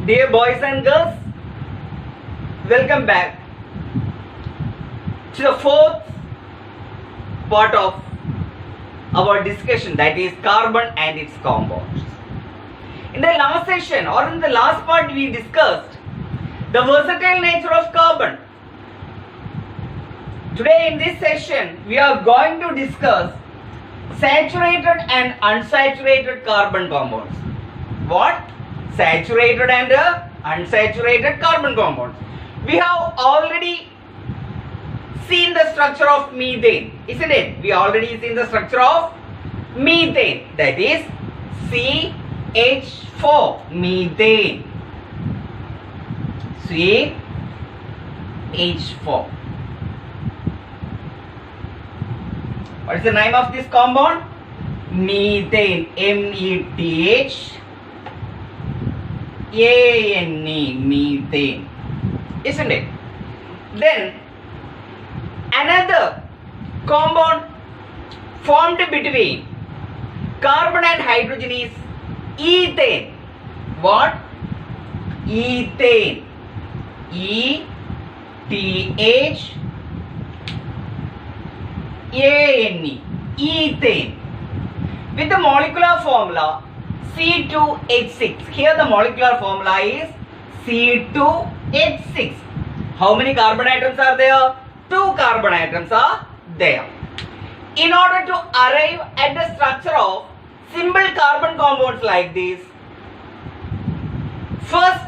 Dear boys and girls, welcome back to the fourth part of our discussion, that is carbon and its compounds. In the last session or in the last part we discussed the versatile nature of carbon. Today in this session we are going to discuss saturated and unsaturated carbon compounds. What? Saturated and unsaturated carbon compounds. We have already seen the structure of methane, isn't it? We already seen the structure of methane, that is CH4, methane. CH4. What is the name of this compound? Methane. METHANE, methane, isn't it? Then another compound formed between carbon and hydrogen is ethane. What? Ethane. ETHANE, ethane, with the molecular formula C2H6. Here the molecular formula is C2H6. How many carbon atoms are there? 2 carbon atoms are there. In order to arrive at the structure of simple carbon compounds like this, first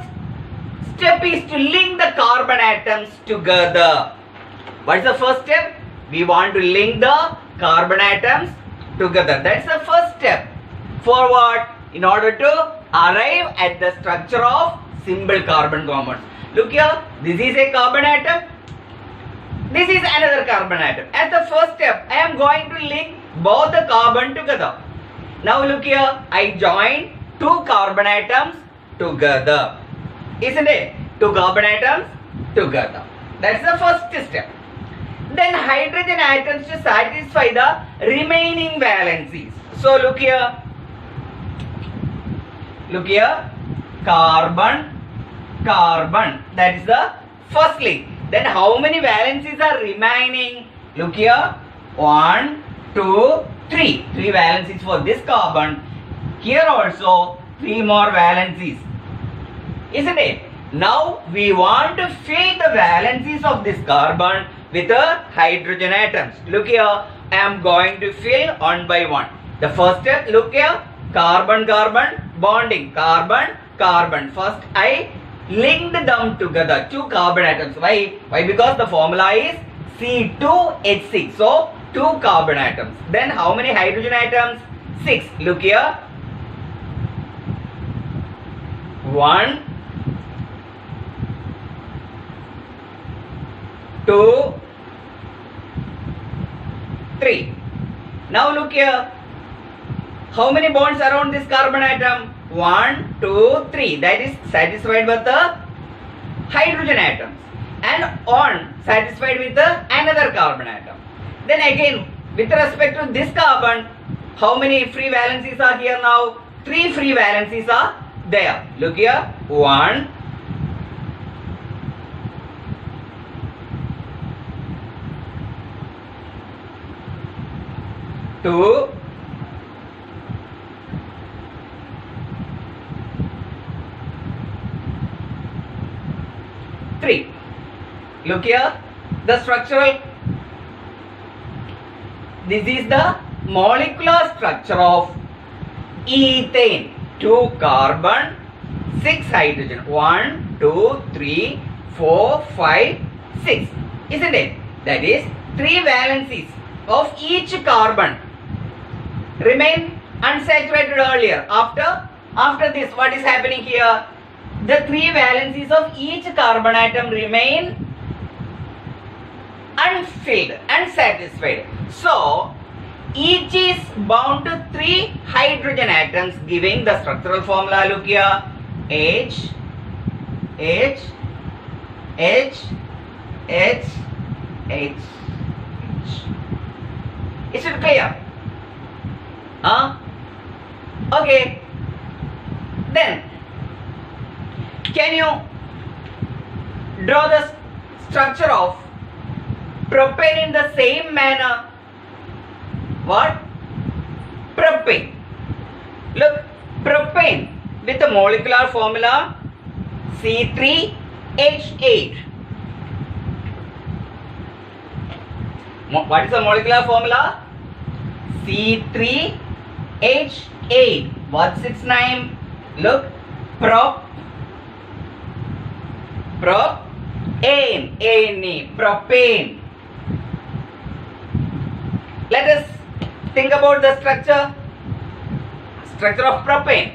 step is to link the carbon atoms together. What is the first step? We want to link the carbon atoms together. That's the first step. For what? In order to arrive at the structure of simple carbon compounds. Look here, this is a carbon atom. This is another carbon atom. As the first step, I am going to link both the carbon together. Now look here, I join 2 carbon atoms together. Isn't it? 2 carbon atoms together. That's the first step. Then hydrogen atoms to satisfy the remaining valencies. So look here, carbon, carbon, that is the first link. Then how many valencies are remaining? Look here, 1, 2, 3. 3 valencies for this carbon. Here also 3 more valencies, isn't it? Now we want to fill the valencies of this carbon with the hydrogen atoms. Look here, I am going to fill one by one. The first step, look here, carbon, carbon, bonding, carbon, carbon. First I linked them together, 2 carbon atoms. Why? Because the formula is C2H6. So 2 carbon atoms. Then how many hydrogen atoms? 6. Look here, 1, 2, 3. Now look here, how many bonds around this carbon atom? 1, 2, 3. That is satisfied with the hydrogen atoms, and 1 satisfied with the another carbon atom. Then again, with respect to this carbon, how many free valencies are here now? 3 free valencies are there. Look here, 1, 2, 3. Look here, the structural, this is the molecular structure of ethane. 2 carbon, 6 hydrogen. 1, 2, 3, 4, 5, 6. Isn't it? That is 3 valencies of each carbon remain unsaturated earlier. After this, what is happening here? The 3 valencies of each carbon atom remain unfilled, unsatisfied. So each is bound to 3 hydrogen atoms, giving the structural formula. Look here, H, H, H, H, H. Is it clear? Okay. Then Can you draw the structure of propane in the same manner? What? Propane. Look, propane with the molecular formula C3H8. What is the molecular formula? C3H8. What's its name? Look, propane. Let us think about the structure of propane.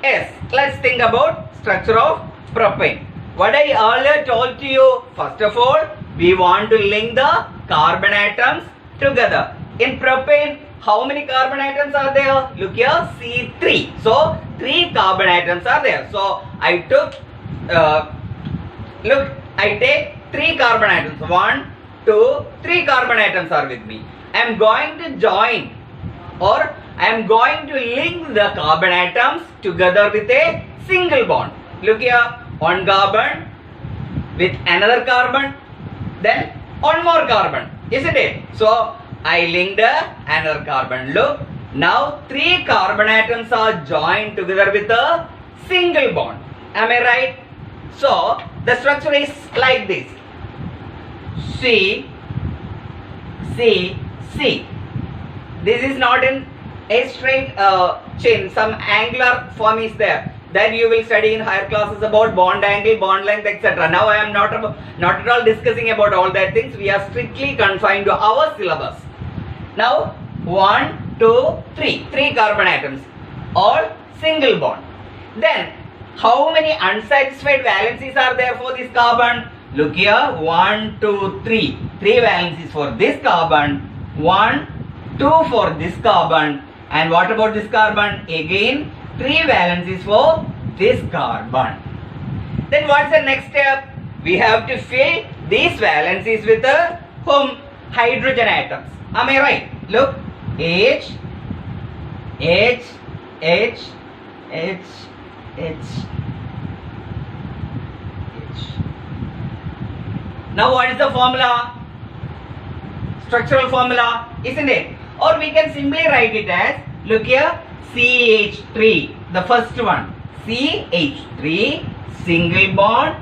Yes, let's think about structure of propane. What I earlier told to you, first of all, we want to link the carbon atoms together. In propane, how many carbon atoms are there? Look here, C3. So 3 carbon atoms are there. So I take 3 carbon atoms. 1, 2, 3 carbon atoms are with me. I am going to join, or I am going to link the carbon atoms together with a single bond. Look here, one carbon with another carbon, then one more carbon, isn't it? So I linked another carbon. Look, now 3 carbon atoms are joined together with a single bond. Am I right? So the structure is like this. C. This is not in a straight chain. Some angular form is there. That you will study in higher classes about bond angle, bond length, etc. Now I am not at all discussing about all that things. We are strictly confined to our syllabus. Now 1, 2, 3. 3 carbon atoms. All single bond. Then how many unsatisfied valencies are there for this carbon? Look here, 1, 2, 3. 3 valencies for this carbon. 1, 2 for this carbon. And what about this carbon? Again 3 valencies for this carbon. Then what's the next step? We have to fill these valencies with hydrogen atoms. Am I right? Look, H. Now what is the formula? Structural formula, isn't it? Or we can simply write it as, look here, CH3, the first one, CH3, single bond,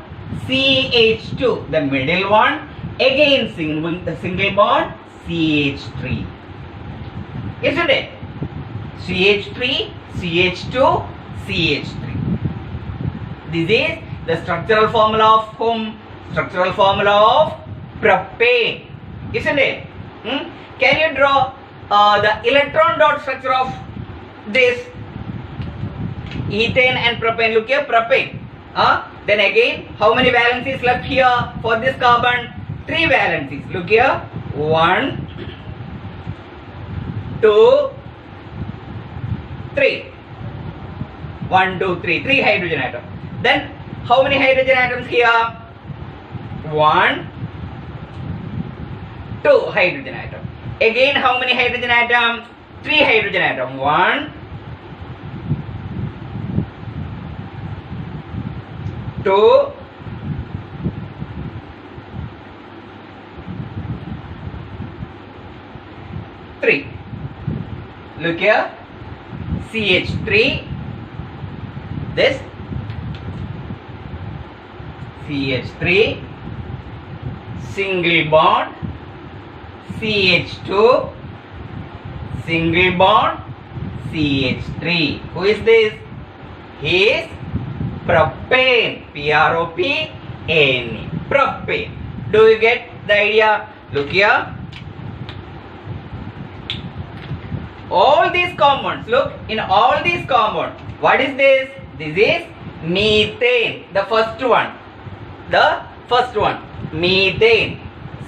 CH2, the middle one, again single bond, CH3, isn't it? CH3, CH2, CH3. This is the structural formula of structural formula of propane, isn't it? Can you draw the electron dot structure of this ethane and propane? Look here, propane. Then again, how many valencies left here for this carbon? 3 valencies. Look here, 1, 2, 3. 1, 2, 3. 3 hydrogen atoms. Then how many hydrogen atoms here? 1, 2 hydrogen atoms. Again, how many hydrogen atoms? 3 hydrogen atoms. 1, 2, 3. Look here, CH3, this CH3, single bond, CH2, single bond, CH3. Who is this? He is propane. P-R-O-P-A-N-E. Propane. Do you get the idea? Look here. All these compounds, look, in all these compounds, what is this? This is methane, the first one. Methane.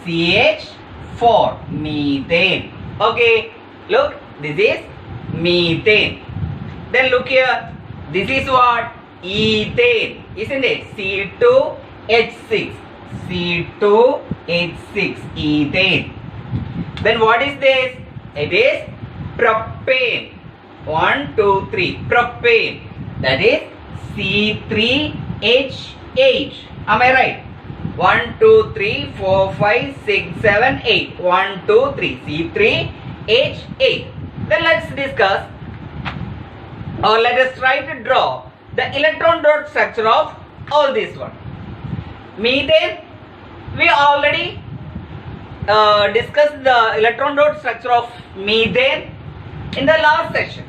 CH4, methane. Okay, look, this is methane. Then look here, this is what? Ethane, isn't it? C2H6, ethane. Then what is this? It is propane. 1, 2, 3. Propane. That is C3H8. H8. Am I right? 1, 2, 3, 4, 5, 6, 7, 8. 1, 2, 3. C3, H8. Then let's discuss, or let us try to draw the electron dot structure of all this one. Methane, we already discussed the electron dot structure of methane in the last session.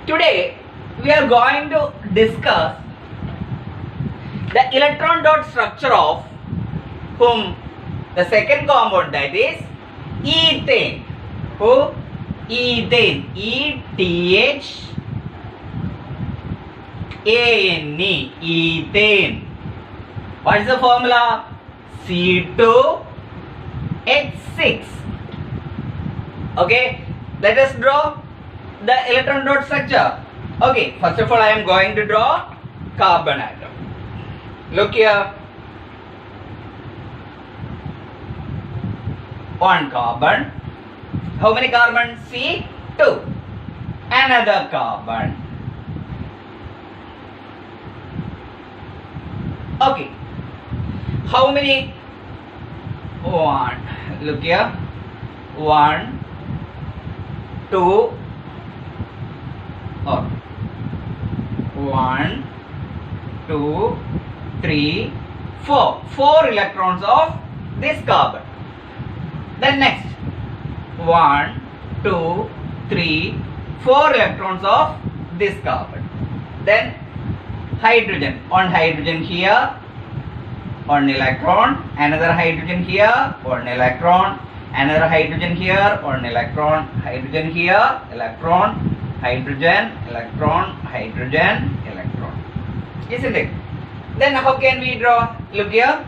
Today we are going to discuss the electron dot structure of whom the second compound, that is ethane. Who? Ethane. E-T-H-A-N-E. Ethane. What is the formula? C2H6. Okay, let us draw the electron dot structure. Okay, first of all I am going to draw carbon atom. Look here. One carbon. How many carbons? C2. Another carbon. Okay. How many? One. Look here. 1, 2, or 1, 2, 3, 4. 4 electrons of this carbon. Then next, 1, 2, 3, 4 electrons of this carbon. Then hydrogen. One hydrogen here, one electron. Another hydrogen here, one electron. Another hydrogen here, one electron. Hydrogen here, electron. Hydrogen, electron, hydrogen, electron. Isn't it? Then how can we draw? Look here.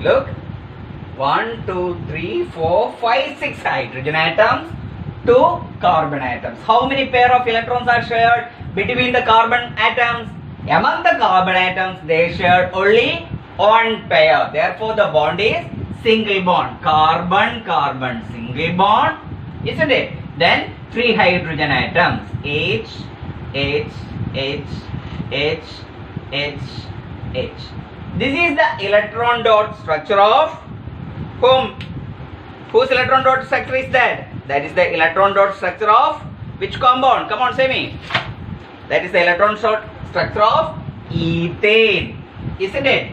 Look, 1, 2, 3, 4, 5, 6 hydrogen atoms, 2 carbon atoms. How many pair of electrons are shared between the carbon atoms? Among the carbon atoms, they share only one pair. Therefore, the bond is single bond. Carbon, carbon, single bond, isn't it? Then 3 hydrogen atoms. H, H, H, H, H, H. This is the electron dot structure of whom? Whose electron dot structure is that? That is the electron dot structure of which compound? Come on, say me. That is the electron dot structure of ethane, isn't it?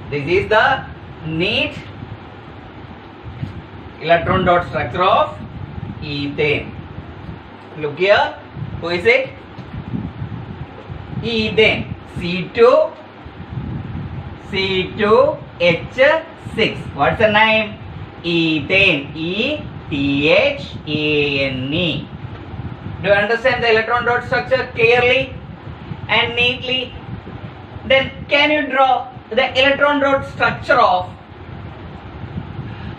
This is the neat electron dot structure of ethane. Look here. Who is it? Ethane. C2. C2H6. What's the name? Ethane. E-T-H-A-N-E. Do you understand the electron dot structure clearly and neatly? Then can you draw the electron dot structure of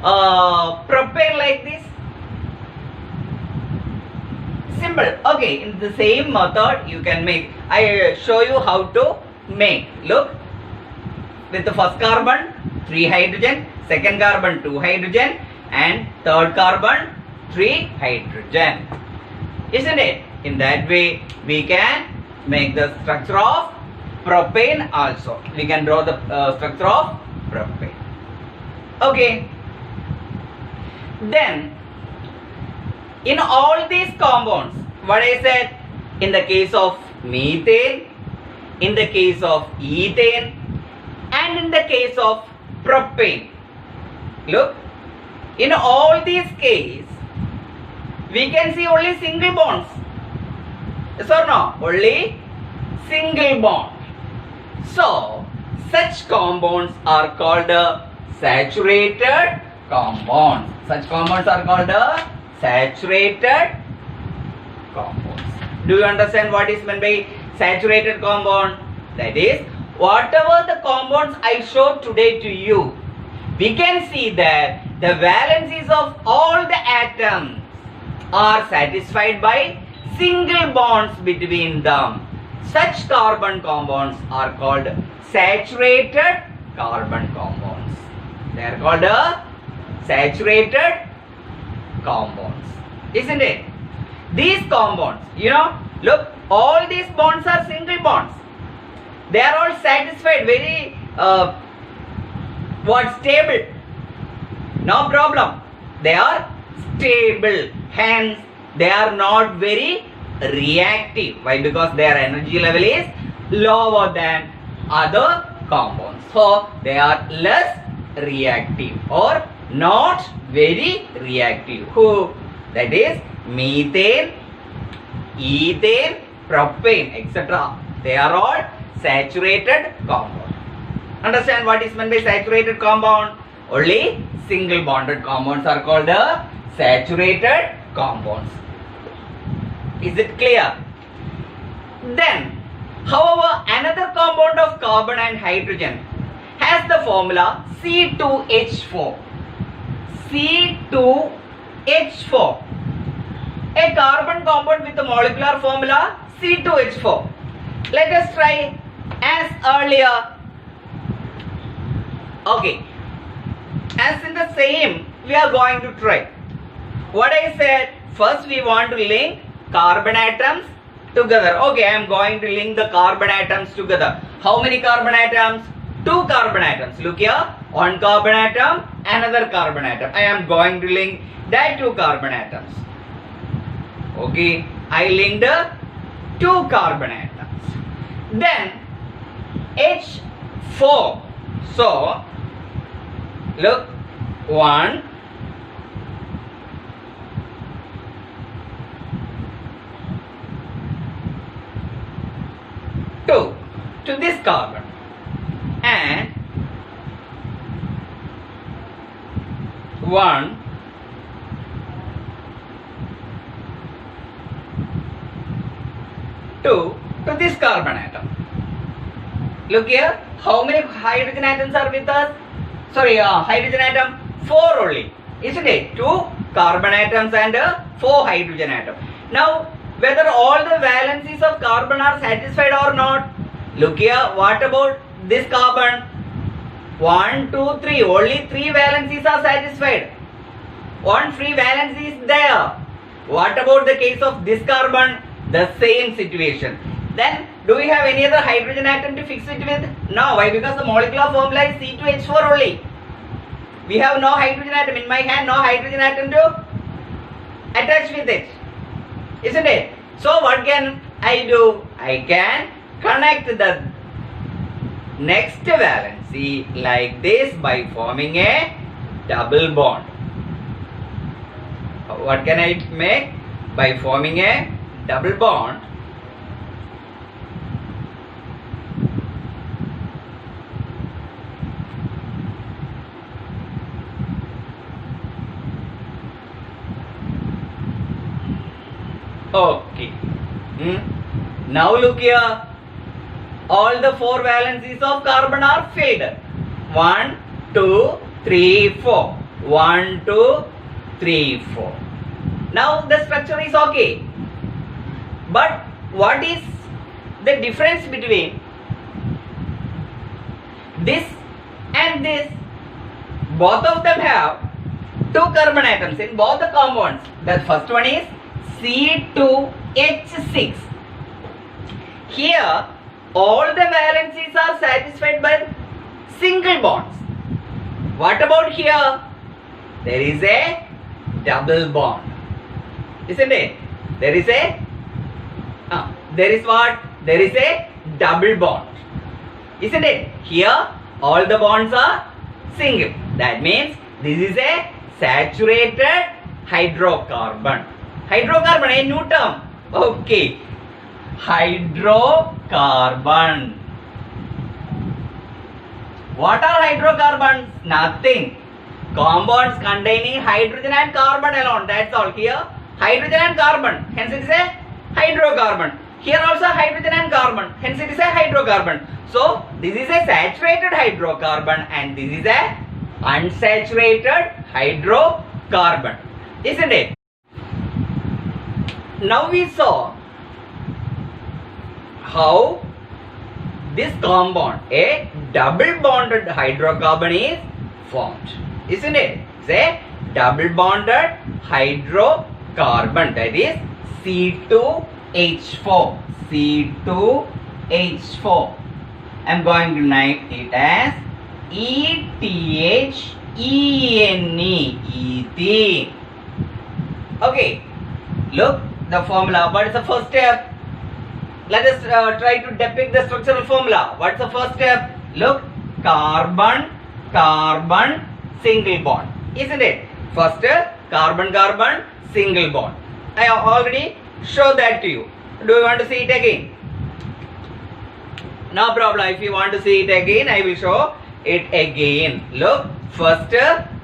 propane like this? Simple. Okay, in the same method you can make. I show you how to make. Look. With the first carbon 3 hydrogen, second carbon 2 hydrogen, and third carbon 3 hydrogen, isn't it? In that way we can make the structure of propane also. We can draw the structure of propane. Okay. Then in all these compounds, what I said, in the case of methane, in the case of ethane, and in the case of propane, look, in all these cases we can see only single bonds. Yes or no? Only single bond. So such compounds are called saturated compounds. Such compounds are called the saturated compounds. Do you understand what is meant by saturated compound? That is, whatever the compounds I showed today to you, we can see that the valencies of all the atoms are satisfied by single bonds between them. Such carbon compounds are called saturated carbon compounds. They are called saturated compounds, isn't it? These compounds, look, all these bonds are single bonds. They are all satisfied, very stable. No problem. They are stable. Hence, they are not very reactive. Why? Because their energy level is lower than other compounds. So, they are less reactive or not very reactive. Who? That is methane, ethane, propane, etc. They are all saturated compound. Understand what is meant by saturated compound? Only single bonded compounds are called the saturated compounds. Is it clear? Then, however, another compound of carbon and hydrogen has the formula C2H4. C2H4. A carbon compound with the molecular formula C2H4. Let us try as earlier. Okay. As in the same, we are going to try. What I said, first we want to link carbon atoms together. Okay, I am going to link the carbon atoms together. How many carbon atoms? 2 carbon atoms. Look here, one carbon atom, another carbon atom. I am going to link that 2 carbon atoms. Okay, I linked the 2 carbon atoms. Then H4. So, look, 1, 2 to this carbon and 1, 2 to this carbon atom. Look here, how many hydrogen atoms are with us? Sorry, hydrogen atom 4 only, isn't it? 2 carbon atoms and 4 hydrogen atoms. Now, whether all the valencies of carbon are satisfied or not? Look here, what about this carbon? 1, 2, 3, only 3 valencies are satisfied. 1 free valency is there. What about the case of this carbon? The same situation. Then, do we have any other hydrogen atom to fix it with? No. Why? Because the molecular formula is C2H4 only. We have no hydrogen atom. In my hand, no hydrogen atom to attach with it. Isn't it? So, what can I do? I can connect the next valency like this by forming a double bond. What can I make? By forming a double bond. Okay. Now look here. All the 4 valencies of carbon are filled. 1, 2, 3, 4. 1, 2, 3, 4. Now the structure is okay. But what is the difference between this and this? Both of them have 2 carbon atoms in both the compounds. The first one is C2H6. Here, all the valencies are satisfied by single bonds. What about here? There is a double bond. Isn't it? There is a double bond. Isn't it? Here, all the bonds are single. That means this is a saturated hydrocarbon. Hydrocarbon, a new term. Okay. Hydrocarbon. What are hydrocarbons? Nothing. Compounds containing hydrogen and carbon alone. That's all. Here, hydrogen and carbon. Hence it is a hydrocarbon. Here also hydrogen and carbon. Hence it is a hydrocarbon. So this is a saturated hydrocarbon and this is a unsaturated hydrocarbon. Isn't it? Now we saw how this compound, a double bonded hydrocarbon, is formed. Isn't it? It's a double bonded hydrocarbon, that is C2H4. C2H4. I'm going to name it as ETHENE. Ethene. Okay. Look, the formula. What is the first step? Let us try to depict the structural formula. What's the first step? Look, carbon, carbon, single bond. Isn't it? First, carbon, carbon, single bond. I have already showed that to you. Do you want to see it again? No problem. If you want to see it again, I will show it again. Look, first,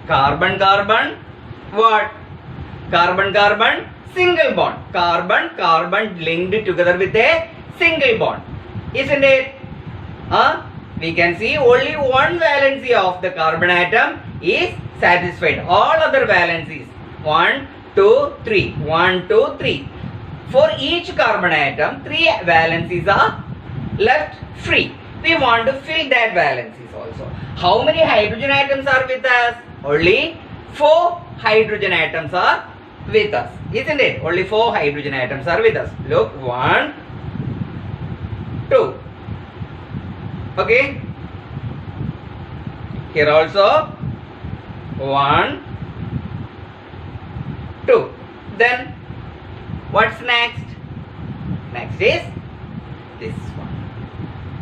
carbon, carbon, what? Carbon, carbon, single bond. Carbon, carbon linked together with a single bond. Isn't it? We can see only one valency of the carbon atom is satisfied. All other valencies, 1, 2, 3, 1, 2, 3. For each carbon atom, 3 valencies are left free. We want to fill that valencies also. How many hydrogen atoms are with us? Only 4 hydrogen atoms are with us. Isn't it? Only 4 hydrogen atoms are with us. Look, 1, 2. Okay. Here also 1, 2. Then what's next? Next is this one.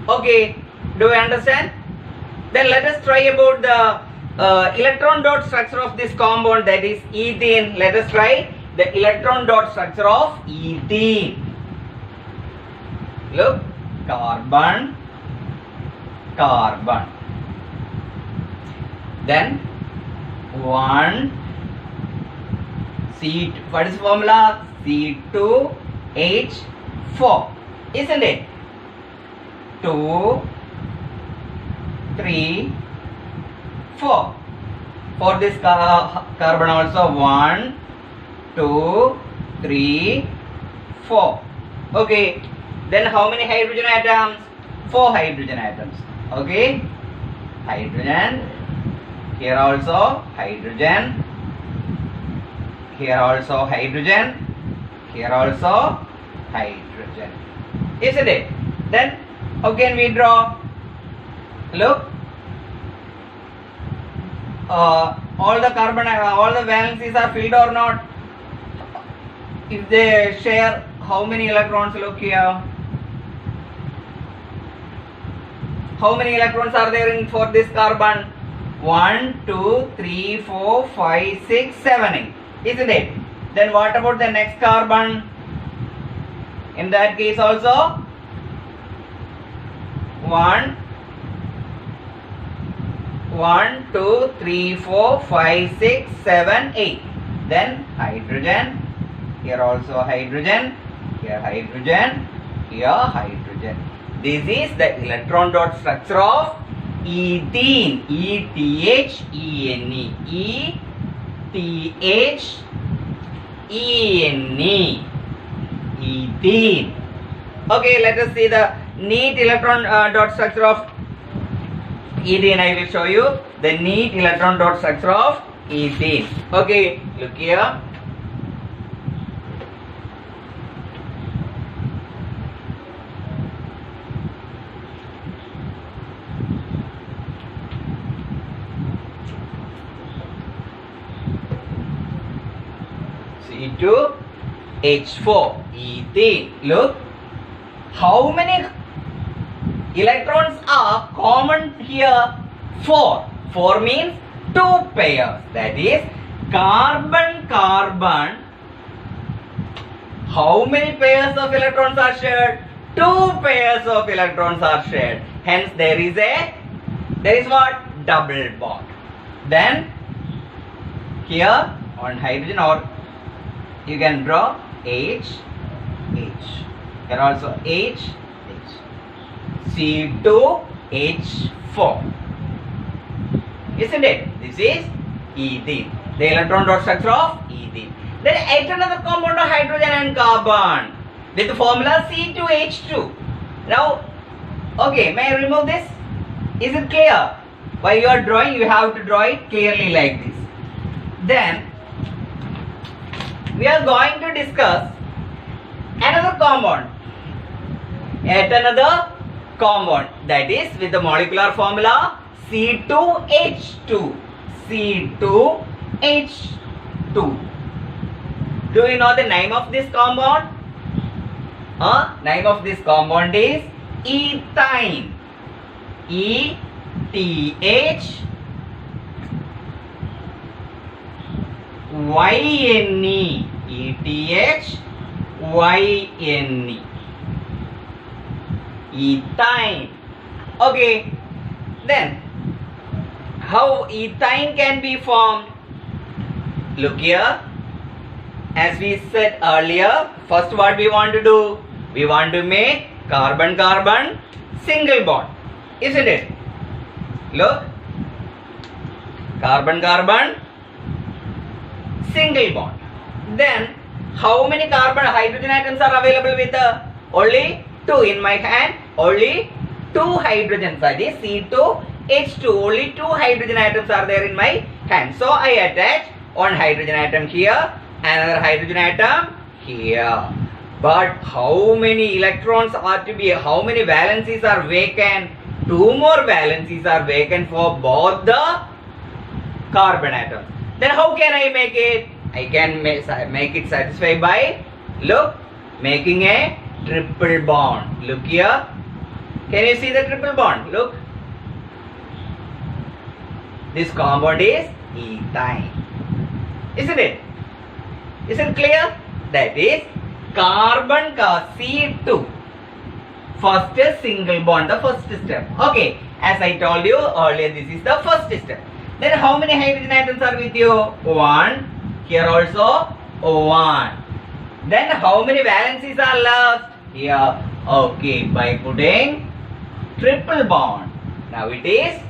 Okay. Do you understand? Then let us try about the electron dot structure of this compound, that is ethene. Let us try the electron dot structure of ethene. Look, carbon, carbon. Then 1 C. What is the formula? C2H4. Isn't it? 2, 3, 4. For this carbon also 1, 2, 3, 4. Okay. Then how many hydrogen atoms? 4 hydrogen atoms. Okay. Hydrogen. Here also hydrogen. Here also hydrogen. Here also hydrogen. Isn't it? Then how can we draw? Look. All the valencies are filled or not? If they share, how many electrons? Look here. How many electrons are there for this carbon? 1, 2, 3, 4, 5, 6, 7, 8. Isn't it? Then what about the next carbon? In that case also 1, 2, 3, 4, 5, 6, 7, 8. Then hydrogen. Here also hydrogen. Here hydrogen. Here hydrogen. This is the electron dot structure of ethene. ETHENE. ETHENE. Ethene. Okay, let us see the neat electron dot structure of ethene. I will show you the neat electron dot structure of ethene. Okay, look here. C2H4 ethene. Look, how many electrons are common here? 4. 4 means 2 pairs. That is carbon, carbon. How many pairs of electrons are shared? 2 pairs of electrons are shared. Hence there is a there is what? Double bond. Then here on hydrogen, or you can draw H, H. Here also H, H. C2H4. Isn't it? This is ethene. The electron dot structure of ethene. Then yet another compound of hydrogen and carbon with the formula C2H2. Now, okay, may I remove this? Is it clear? While you are drawing, you have to draw it clearly like this. Then, we are going to discuss another compound. Yet another compound, that is with the molecular formula C2H2. C2H2. Do you know the name of this compound? Name of this compound is ethyne. ETHYNE. ETHYNE. Ethyne. Okay. Then, how ethyne can be formed? Look here. As we said earlier, first what we want to do? We want to make carbon-carbon single bond. Isn't it? Look. Carbon-carbon single bond. Then, how many carbon hydrogen atoms are available with only 2 in my hand? Only 2 hydrogens, that is C2H2. Only 2 hydrogen atoms are there in my hand. So, I attach one hydrogen atom here, another hydrogen atom here. But how many electrons are to be, how many valencies are vacant? 2 more valencies are vacant for both the carbon atoms. Then how can I make it? I can make it satisfy by, look, making a triple bond. Look here. Can you see the triple bond? Look. This compound is ethyne. Isn't it? Is it clear? That is carbon C2. First single bond, the first step. Okay. As I told you earlier, this is the first step. Then how many hydrogen atoms are with you? 1. Here also 1. Then how many valencies are left? Here. Okay. By putting triple bond. Now it is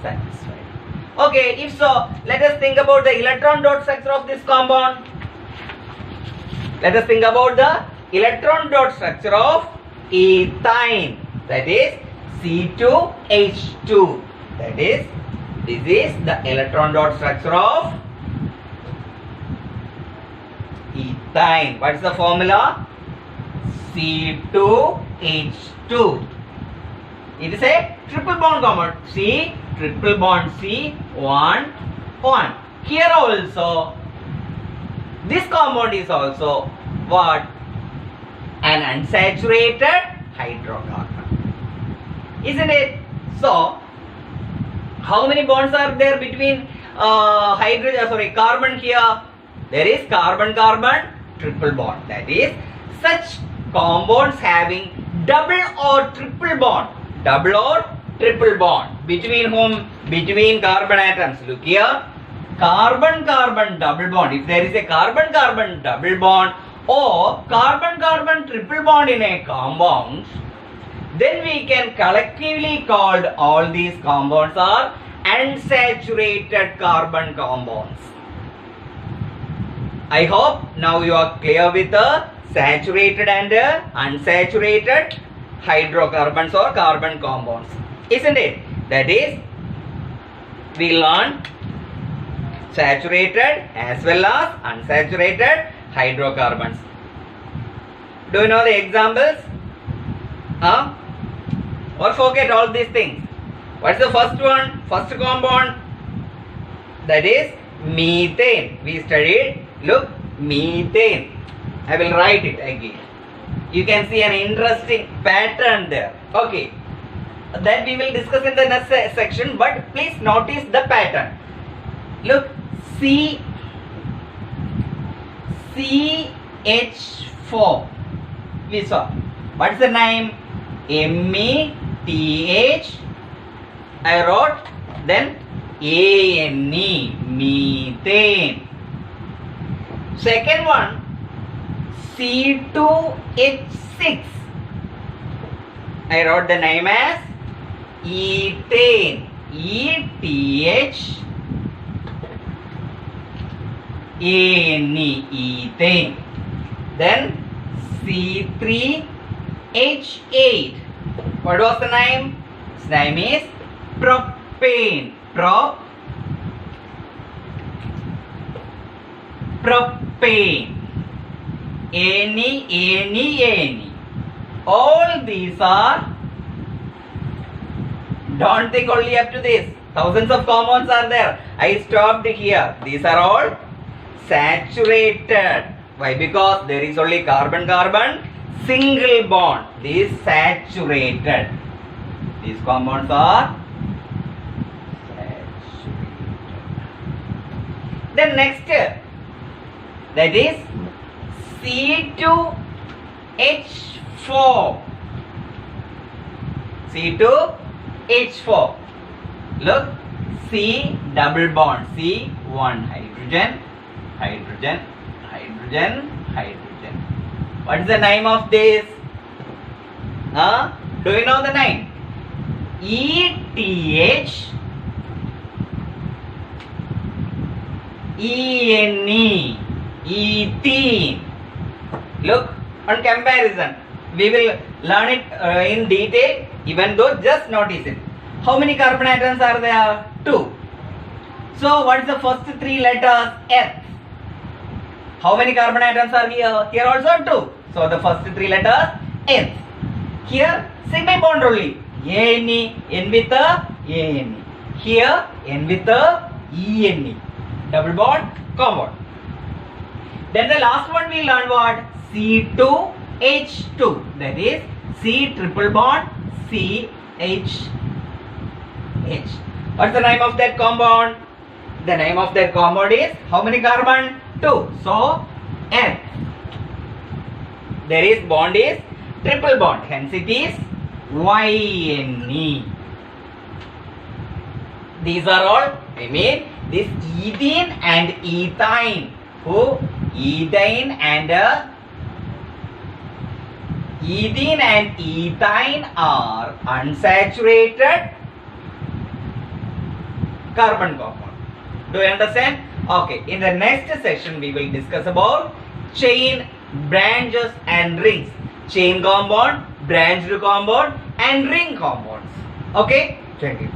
satisfied. Okay. If so, let us think about the electron dot structure of this compound. Let us think about the electron dot structure of ethyne. That is C2H2. That is, this is the electron dot structure of ethyne. What is the formula? C2H2. It is a triple bond compound. C, triple bond C, 1, 1. Here also, this compound is also what? An unsaturated hydrocarbon. Isn't it? So, how many bonds are there between carbon here? There is carbon-carbon triple bond. That is, such compounds having double or triple bond. Double or triple bond. Between whom? Between carbon atoms. Look here. Carbon-carbon double bond. If there is a carbon-carbon double bond or carbon-carbon triple bond in a compound, then we can collectively call all these compounds are unsaturated carbon compounds. I hope now you are clear with the saturated and unsaturated hydrocarbons or carbon compounds. Isn't it? That is, we learned saturated as well as unsaturated hydrocarbons. Do you know the examples? Or forget all these things. What is the first one? First compound? That is methane. We studied. Look, methane. I will write it again. You can see an interesting pattern there. Okay. That we will discuss in the next section, but please notice the pattern. Look, CH4. We saw. What is the name? METH I wrote. Then ANE, methane. Second one, C2H6. I wrote the name as ethane, ETHANE, ethane. Then C3H8. What was the name? Its name is propane. Propane. Ane. All these are, don't think only up to this. Thousands of compounds are there. I stopped here. These are all saturated. Why? Because there is only carbon-carbon single bond. This is saturated. These compounds are saturated. Then next, that is C2H4. C2H4. Look, C double bond. C1 hydrogen. What is the name of this? Do you know the name? ETH ENE, ethene. Look, on comparison, we will learn it in detail, even though just notice it. How many carbon atoms are there? 2. So what is the first 3 letters? S. How many carbon atoms are here? Here also 2. So the first 3 letters S. Here single bond only. ANE, N with a ANE. Here N with a ENE. Double bond compound. Then the last one we learned what? C2H2. That is C triple bond CH. What's the name of that compound? The name of that compound is how many carbon? 2. So N. There is bond is triple bond. Hence it is YNE. These are all, I mean, this ethene and ethine. Who? Ethine and ethine are unsaturated carbon compound. Do you understand? Okay. In the next session, we will discuss about chain, branches and rings. Chain compound, branched compound and ring compounds. Okay? Thank you.